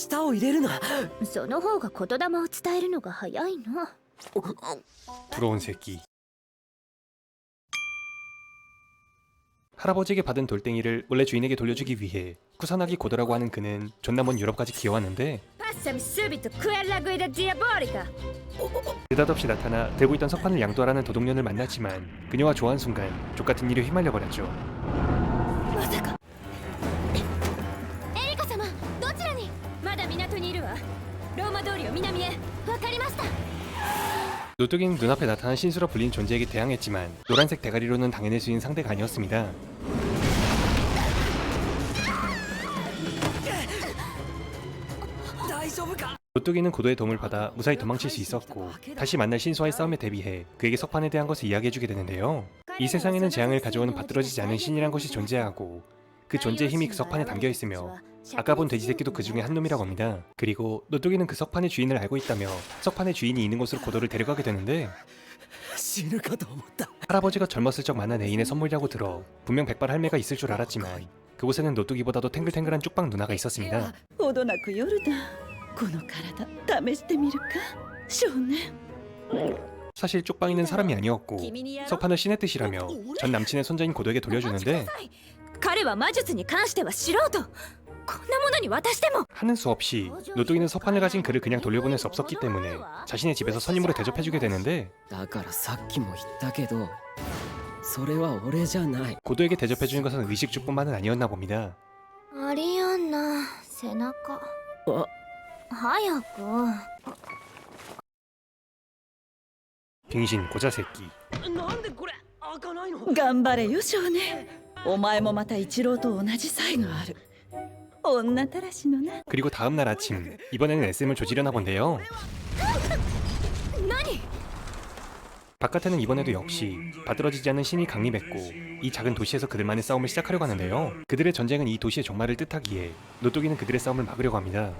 舌を入れるな。その方が言霊を伝えるのが早いの。 부러운 새끼. 할아버지에게 받은 돌덩이를 원래 주인에게 돌려주기 위해 쿠사나기 고도라고 하는 그는 존나 먼 유럽까지 기어왔는데 Passami subito quella guida diabolica. 느닷없이 나타나 들고 있던 석판을 양도하라는 도둑년을 만났지만 그녀와 좋아한 순간 족같은 일에 휘말려 버렸죠. まさか。エリカ様、どちらに？まだ港にいるわ。ローマ通りを南へ。わかりました。 노뚜기는 눈앞에 나타난 신수로 불린 존재에게 대항했지만 노란색 대가리로는 당해낼 수 있는 상대가 아니었습니다. 노뚜기는 고도의 도움을 받아 무사히 도망칠 수 있었고 다시 만날 신수와의 싸움에 대비해 그에게 석판에 대한 것을 이야기해주게 되는데요. 이 세상에는 재앙을 가져오는 받들어지지 않은 신이란 것이 존재하고 그 존재의 힘이 그 석판에 담겨있으며 아까 본 돼지새끼도 그 중에 한 놈이라고 합니다. 그리고 노뚜기는 그 석판의 주인을 알고 있다며 석판의 주인이 있는 곳으로 고도를 데려가게 되는데 할아버지가 젊었을 적 만난 애인의 선물이라고 들어 분명 백발 할매가 있을 줄 알았지만 그곳에는 노뚜기보다도 탱글탱글한 쭉방 누나가 있었습니다. ほどなく夜だ。この体試してみるか、少年。 사실 쪽방이는 사람이 아니었고 석판을 신의 뜻이라며 전 남친의 손자인 고도에게 돌려주는데 彼は魔術に関しては素人。こんなものに渡しても。 하는 수 없이 노뚜기는 석판을 가진 그를 그냥 돌려보낼 수 없었기 때문에 자신의 집에서 선임으로 대접해주게 되는데 だからさっきも言ったけど、それは俺じゃない。 고도에게 대접해주는 것은 의식주뿐만은 아니었나 봅니다. アリアンナ、背中。あ、早く。 빙신 고자새끼. なんでこれ開かないの？頑張れよ少年。お前もまた一郎と同じ才がある。女たらしのな。 그리고 다음날 아침 이번에는 SM을 조지려나 본데요. 何？ 바깥에는 이번에도 역시 받들어지지 않는 신이 강림했고 이 작은 도시에서 그들만의 싸움을 시작하려고 하는데요. 그들의 전쟁은 이 도시의 종말을 뜻하기에 노뚜기는 그들의 싸움을 막으려고 합니다.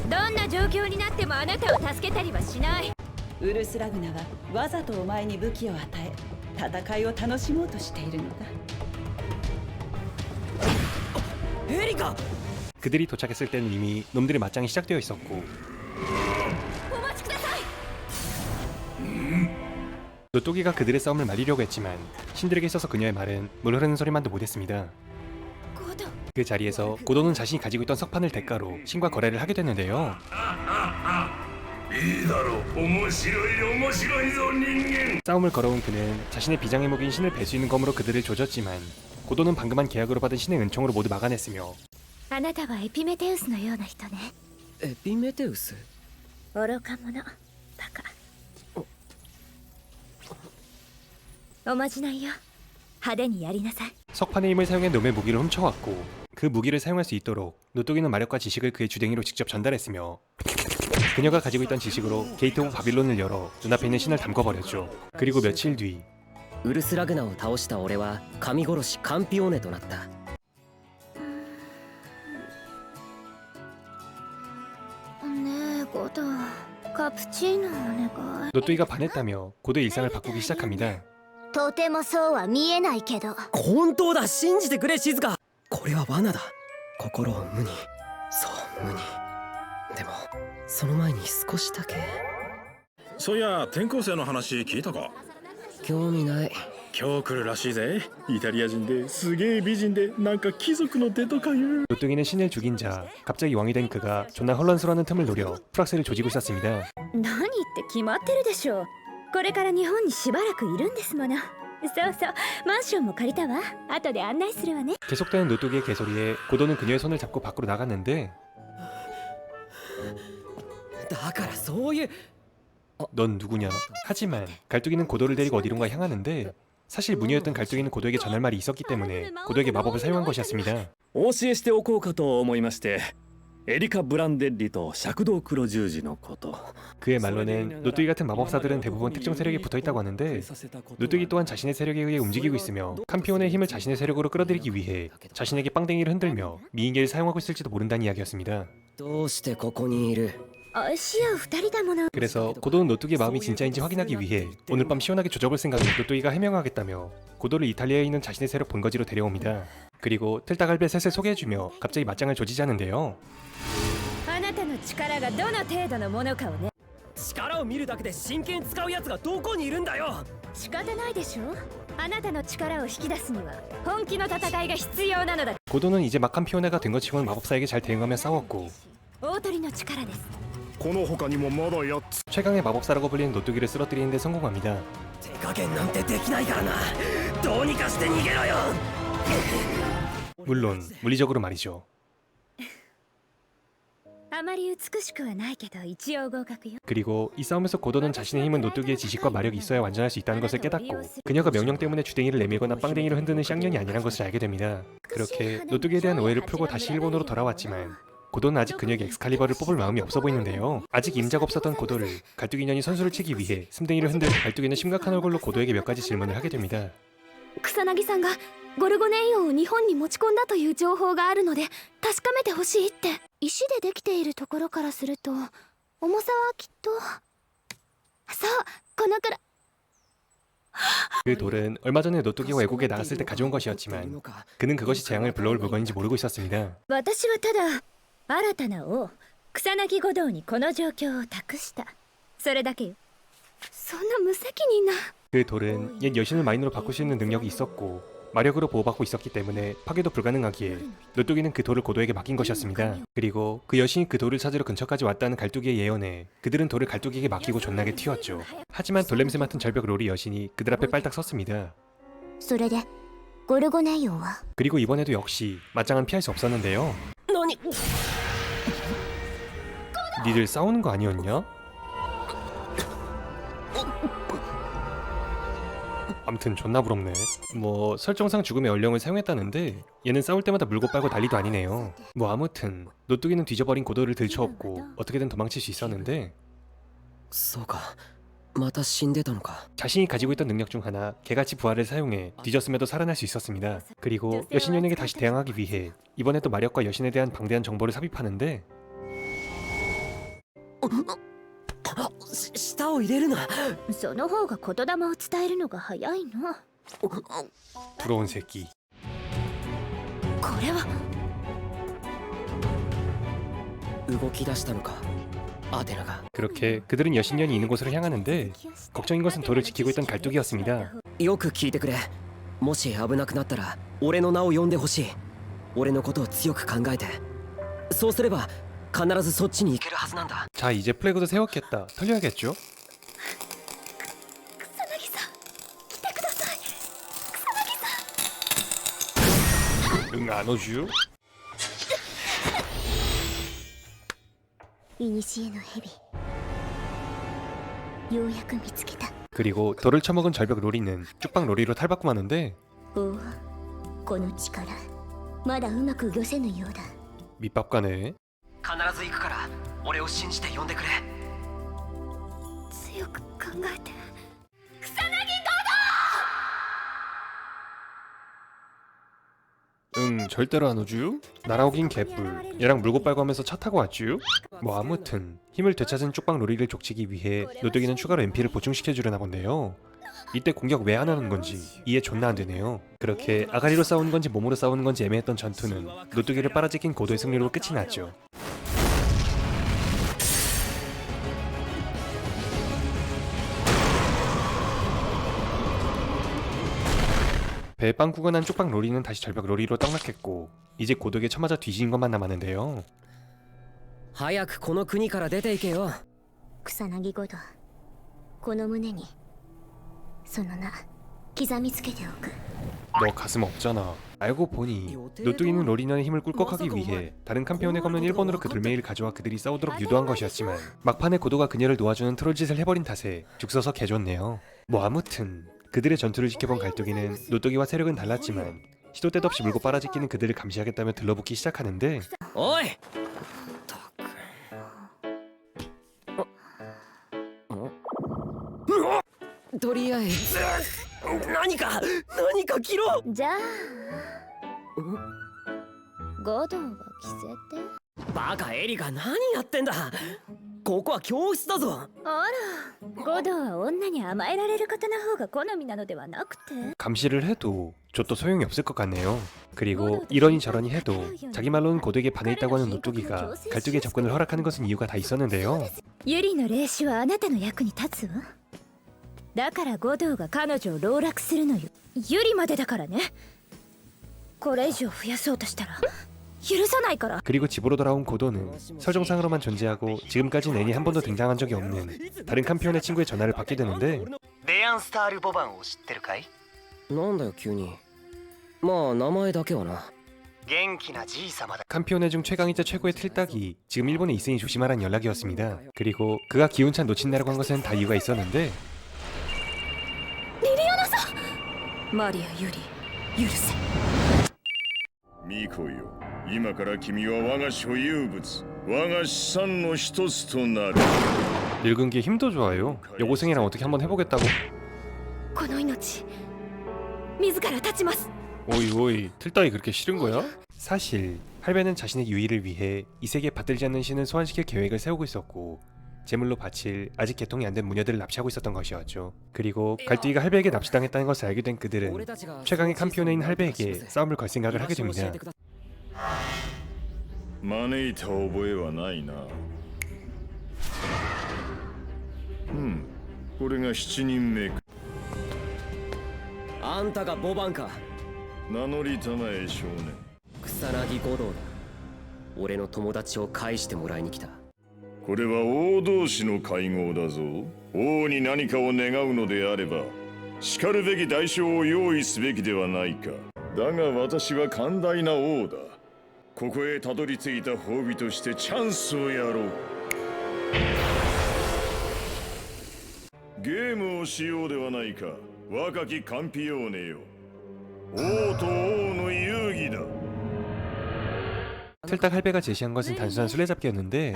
どんな状況になってもあなたを助けたりはしない。ウルスラグナはわざとお前に武器を与え、戦いを楽しもうとしているのだ。エリカ！ 그들이 도착했을 때는 이미 놈들의 맞짱이 시작되어 있었고 お待ちください。 노뚜기가 그들의 싸움을 말리려고 했지만 신들에게 있어서 그녀의 말은 물 흐르는 소리만도 못했습니다. ゴド。 그 자리에서 고도는 자신이 가지고 있던 석판을 대가로 신과 거래를 하게 됐는데요. いいだろう。面白いぞ人間。 싸움을 걸어온 그는 자신의 비장의 무기인 신을 뵐 수 있는 검으로 그들을 조졌지만 고도는 방금 한 계약으로 받은 신의 은총으로 모두 막아냈으며 あなたはエピメテウスのような人ね。エピメテウス？愚か者。バカ。おまじないよ。派手にやりなさい。 석판의 힘을 사용해 놈의 무기를 훔쳐왔고 그 무기를 사용할 수 있도록 노뚜기는 마력과 지식을 그의 주댕이로 직접 전달했으며 그녀가 가지고 있던 지식으로 게이트 오브 바빌론을 열어 눈앞에 있는 신을 담궈버렸죠. 그리고 며칠 뒤 ウルスラグナを倒した俺は神殺しカンピオーネとなった。ねえゴド、カプチーノお願い。 노뚜기가 반했다며 고도의 일상을 바꾸기 시작합니다. とてもそうは見えないけど。本当だ、信じてくれ静香。これは罠だ。心を無に、そう無に。でもその前に少しだけ。そういや転校生の話聞いたか？興味ない。今日来るらしいぜ。イタリア人ですげえ美人でなんか貴族の出とかいう。 노뚜기는 신을 죽인 자, 갑자기 왕이 된 그가 존나 혼란스러워하는 틈을 노려 프락스를 조지고 있었습니다. 何って決まってるでしょ。これから日本にしばらくいるんですもの。そうそう、マンションも借りたわ。後で案内するわね。 계속되는 노뚜기의 개소리에 고도는 그녀의 손을 잡고 밖으로 나갔는데 だからそういう。 넌 누구냐? 하지만 갈뚜기는 고도를 데리고 어디론가 향하는데 사실 무녀였던 갈뚜기는 고도에게 전할 말이 있었기 때문에 고도에게 마법을 사용한 것이었습니다. お教えしておこうかと思いまして、エリカ・ブランデッリと赤道黒十字のこと。 그의 말로는 노뚜기 같은 마법사들은 대부분 특정 세력에 붙어있다고 하는데 노뚜기 또한 자신의 세력에 의해 움직이고 있으며 캄피온의 힘을 자신의 세력으로 끌어들이기 위해 자신에게 빵댕이를 흔들며 미인계를 사용하고 있을지도 모른다는 이야기였습니다. どうしてここにいる？し合う二人だもの。 그래서 고도는 노뚜기의 마음이 진짜인지 확인하기 위해 오늘 밤 시원하게 조져볼 생각에 노뚜기가 해명하겠다며 고도를 이탈리아에 있는 자신의 세력 본거지로 데려옵니다. 그리고 틀딱갈배 셋을 소개해주며 갑자기 맞짱을 조지자는데요. ああなたの力がどの程度のものかをね。力を見るだけで真剣使うやつがどこにいるんだよ。仕方ないでしょ。あなたの力を引き出すには本気の戦いが必要なのだ。 고도는 이제 막 한 피오네가 된 것 치고는 마법사에게 잘 대응하며 싸웠고 大鳥の力です。この他にもまだ8つ 최강의 마법사라고 불리는 노뚜기를 쓰러뜨리는 데 성공합니다. 手加減なんてできないからな。どうにかして逃げろよ。 물론 물리적으로 말이죠. あまり美しくはないけど一応合格よ。 그리고 이 싸움에서 고도는 자신의 힘은 노뚜기의 지식과 마력이 있어야 완전할 수 있다는 것을 깨닫고 그녀가 명령 때문에 주댕이를 내밀거나 빵댕이를 흔드는 쌍년이 아니란 것을 알게 됩니다. 그렇게 노뚜기에 대한 오해를 풀고 다시 일본으로 돌아왔지만 고도는 아직 그녀에게 엑스칼리버를 뽑을 마음이 없어 보이는데요. 아직 임자가 없었던 고도를 갈두기년이 선수를 치기 위해 슴댕이를 흔든 갈두기는 심각한 얼굴로 고도에게 몇 가지 질문을 하게 됩니다. 草薙さんがゴルゴネイオンを日本に持ち込んだという情報があるので確かめてほしいって。石でできているところからすると重さはきっとそうこのくらい。 그 돌은 얼마 전에 노뚜기가 외국에 나갔을 때 가져온 것이었지만 그는 그것이 재앙을 불러올 물건인지 모르고 있었습니다. 私はただ新たな王草薙五道にこの状況を託した。それだけよ。そんな無責任な。 그 돌은 옛 여신을 마인으로 바꿀 수 있는 능력이 있었고 마력으로 보호받고 있었기 때문에 파괴도 불가능하기에 노뚜기는 그 돌을 고도에게 맡긴 것이었습니다. 그리고 그 여신이 그 돌을 찾으러 근처까지 왔다는 갈두기의 예언에 그들은 돌을 갈두기에게 맡기고 존나게 튀었죠. 하지만 돌냄새 맡은 절벽 롤이 여신이 그들 앞에 빨딱 섰습니다. それでゴルゴネイオンは 그리고 이번에도 역시 맞짱은 피할 수 없었는데요. 何 니들 싸우는 거 아니었냐? 암튼 존나 부럽네. 뭐 설정상 죽음의 얼령을 사용했다는데 얘는 싸울 때마다 물고 빨고 난리도 아니네요. 뭐 아무튼 노뚜기는 뒤져버린 고도를 들쳐업고 어떻게든 도망칠 수 있었는데 そうか、また死んでたのか。 자신이 가지고 있던 능력 중 하나 개같이 부활을 사용해 뒤졌음에도 살아날 수 있었습니다. 그리고 여신연에게 다시 대항하기 위해 이번에 또 마력과 여신에 대한 방대한 정보를 삽입하는데 舌を入れるな。その方が言霊を伝えるのが早いの。 부러운 새끼. これは動き出したのか、アテナが。 그렇게 그들은 여신년이 있는 곳으로 향하는데 걱정인 것은 돌을 지키고 있던 갈두기였습니다. よく聞いてくれ。もし危なくなったら俺の名を呼んでほしい。俺のことを強く考えて。そうすれば必ずそっちに行けるはずなんだ。 자 이제 플래그도 세웠겠다. 털려야겠죠? 草薙さん来てください。草薙さん。 응 안 오쥬? 古の蛇ようやく見つけた。 그리고 돌을 처먹은 절벽 로리는 쭉방 로리로 탈바꿈하는데 おお、この力まだうまく御せぬようだ。 밑밥가네. 必ず行くから俺を信じて呼んでくれ。強く考えて。 응 절대로 안 오쥬? 날아오긴 개뿔. 얘랑 물고 빨고 하면서 차 타고 왔쥬? 뭐 아무튼 힘을 되찾은 쪽방 로리를 족치기 위해 노뚜기는 추가로 MP를 보충시켜주려나 본데요. 이때 공격 왜 안 하는 건지 이해 존나 안 되네요. 그렇게 아가리로 싸우는 건지 몸으로 싸우는 건지 애매했던 전투는 노뚜기를 빨아찍힌 고도의 승리로 끝이 났죠. 배에 빵꾸가 난 쪽방 로리는 다시 절벽 로리로 떡락했고 이제 고독에 쳐맞아 뒤진 것만 남았는데요. 早くこの国から出て行けよ。草薙五道この胸にその名刻みつけておく。 너 가슴 없잖아. 알고 보니 노뚜기는 로리나의 힘을 꿀꺽하기 위해 다른 캄페온에 검은 일본으로 그 돌멩이를 가져와 그들이 싸우도록 유도한 것이었지만 막판에 고도가 그녀를 도와주는 트롤짓을 해버린 탓에 죽서서 개좋네요. 뭐 아무튼 그들의 전투를 지켜본 갈두기는 노뚜기와 세력은 달랐지만 시도 때도 없이 물고 빨아찍히는 그들을 감시하겠다며 들러붙기 시작하는데 おい。とりあえず何か切ろう。じゃあ五道は着せて。バカエリカ、何やってんだ。ここは教室だぞ。あら、五道は女に甘えられる方の方が好みなのではなくて。 감시를 해도 저도 소용이 없을 것 같네요. 그리고 이러니 저러니 해도 자기 말로는 고도에게 반해 있다고 하는 노뚜기가 갈뚝의 접근을 허락하는 것은 이유가 다 있었는데요. ユリの霊視はあなたの役に立つわ。だから護道が彼女を籠絡するのよ。ユリまでだからね。これ以上増やそうとしたら許さないから。 그리고 집으로 돌아온 고도는 설정상으로만 존재하고 지금까지 애니 한 번도 등장한 적이 없는 다른 캄피온의 친구의 전화를 받게 되는데 レアンスタール・ボバンを知ってるかい？なんだよ急に。まあ名前だけはな。元気なじいさまだ。 캄피온의 중 최강이자 최고의 틀딱이 지금 일본에 있으니 조심하라는 연락이었습니다. 그리고 그가 기운찬 놓친다라고 한 것은 다 이유가 있었는데 マリアユリ許せ。ミコよ、今から君は我が所有物、我が資産の一つとなる。 늙은 게 힘도 좋아요. 여고생이랑 어떻게 한번 해보겠다고. この命自ら立ちます。 오이 오이 틀딱이 그렇게 싫은 거야? 사실 할배는 자신의 유의를 위해 이 세계에 받들지 않는 신을 소환시킬 계획을 세우고 있었고 제물로 바칠 아직 개통이 안 된 무녀들을 납치하고 있었던 것이었죠. 그리고 갈뚜기가 할배에게 납치당했다는 것을 알게 된 그들은 최강의 캄피온에 있는 할배에게 싸움을 걸 생각을 하게 됩니다. 招いた覚えはないな。これが7人目か。あんたがボバンか。名乗りたまえ少年。草薙五郎だ。俺の友達を返してもらいに来た。これは王同士の会合だぞ。王に何かを願うのであれば、しかるべき代償を用意すべきではないか。だが私は寛大な王だ。ここへたどり着いた褒美としてチャンスをやろう。ゲームをしようではないか。若きカンピオーネよ。王と王の遊戯だ。 틀딱 할배가 제시한 것은 단순한 술래잡기였는데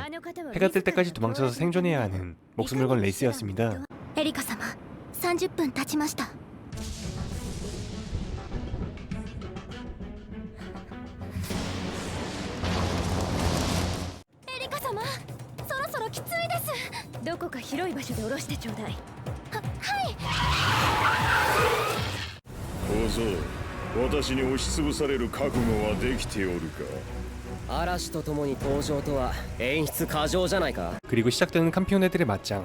해가 뜰 때까지 도망쳐서 생존해야 하는 목숨을 건 레이스였습니다. エリカ様30分経ちました。エリカ様そろそろきついです。どこか広い場所で降ろしてちょうだい。小僧、私に押しつぶされる覚悟はできておるか。 嵐とともに登場とは演出過剰じゃないか。 그리고 시작되는 캄피온 애들의 맞짱.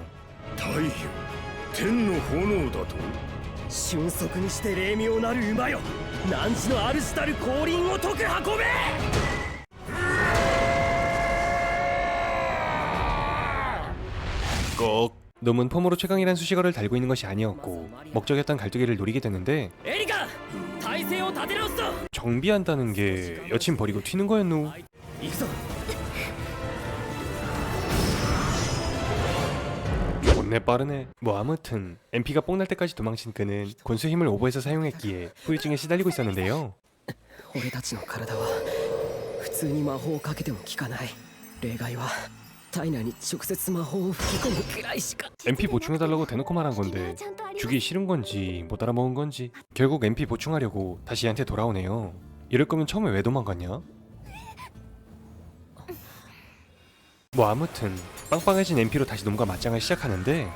太陽、天の炎だと。俊足にして霊妙なる馬よ。汝の主たる降臨を解く運べ。 꼭 놈은 폼으로 최강이란 수식어를 달고 있는 것이 아니었고 목적이었던 갈두기를 노리게 되는데 エリカ、体勢を立て直すぞ。 정비한다는 게 여친 버리고 튀는 거였노? 行くぞ。 못내 빠르네. 뭐 아무튼 MP가 뽕날 때까지 도망친 그는 군수 힘을 오버해서 사용했기에 후유증에 시달리고 있었는데요. 俺たちの体は普通に魔法をかけても効かない。例外は体内に直接魔法を吹き込むくらいしか。 MP 보충해달라고 대놓고 말한 건데 주기 싫은 건지 못 알아먹은 건지 결국 MP 보충하려고 다시 얘한테 돌아오네요. 이럴 거면 처음에 왜 도망갔냐? 뭐 아무튼 빵빵해진 MP로 다시 놈과 맞짱을 시작하는데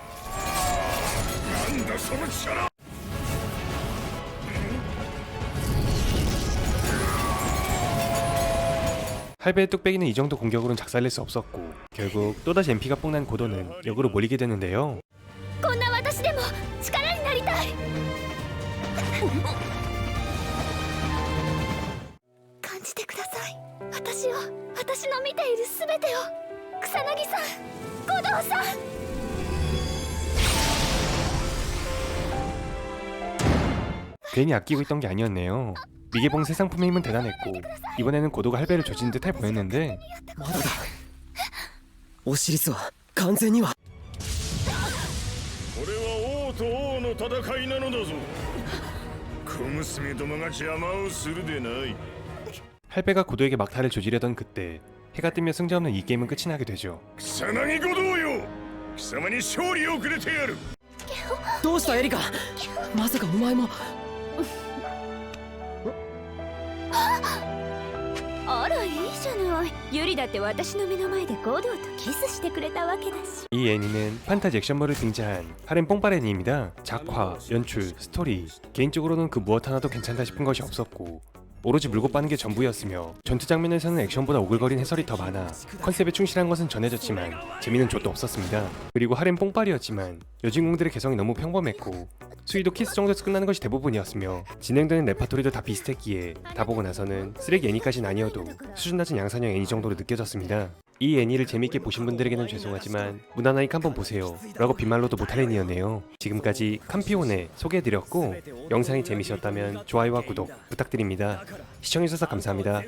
할배의 뚝배기는 이 정도 공격으로는 작살낼 수 없었고 결국 또다시 MP가 뽕난 고도는 역으로 몰리게 되는데요. こんな私でも力になりたい。感じてください。私の見ているすべてを。草薙さん、護道さん。 괜히 아끼고 있던 게 아니었네요. 미개봉 새 상품의 힘은 대단했고 이번에는 고도가 할배를 조진 듯해 보였는데 まだだ。オシリスは完全には。これは王と王の戦いなのだぞ。小娘どもが邪魔をするでない。 할배가 고도에게 막타를 조지려던 그때 해가 뜨면 승자 없는 이 게임은 끝이 나게 되죠. 草薙五道よ、貴様に勝利をくれてやる。どうしたエリカ。まさかお前も。あらいいじゃない。ユリだって私の目の前でゴドウとキスしてくれたわけだし。 이 애니는 판타지 액션물을 등장한 하렘 뽕빨 애니입니다. 작화, 연출, 스토리 개인적으로는 그 무엇 하나도 괜찮다 싶은 것이 없었고 오로지 물고 빠는 게 전부였으며 전투 장면에서는 액션보다 오글거린 해설이 더 많아 컨셉에 충실한 것은 전해졌지만 재미는 좆도 없었습니다. 그리고 하렘 뽕빨이었지만 여주인공들의 개성이 너무 평범했고 수위도 키스 정도에서 끝나는 것이 대부분이었으며 진행되는 레파토리도 다 비슷했기에 다 보고 나서는 쓰레기 애니까진 아니어도 수준 낮은 양산형 애니 정도로 느껴졌습니다. 이 애니를 재밌게 보신 분들에게는 죄송하지만 무난하니까 한번 보세요 라고 빈말로도 못할 애니였네요. 지금까지 캄피오네 소개해드렸고 영상이 재미있었다면 좋아요와 구독 부탁드립니다. 시청해주셔서 감사합니다.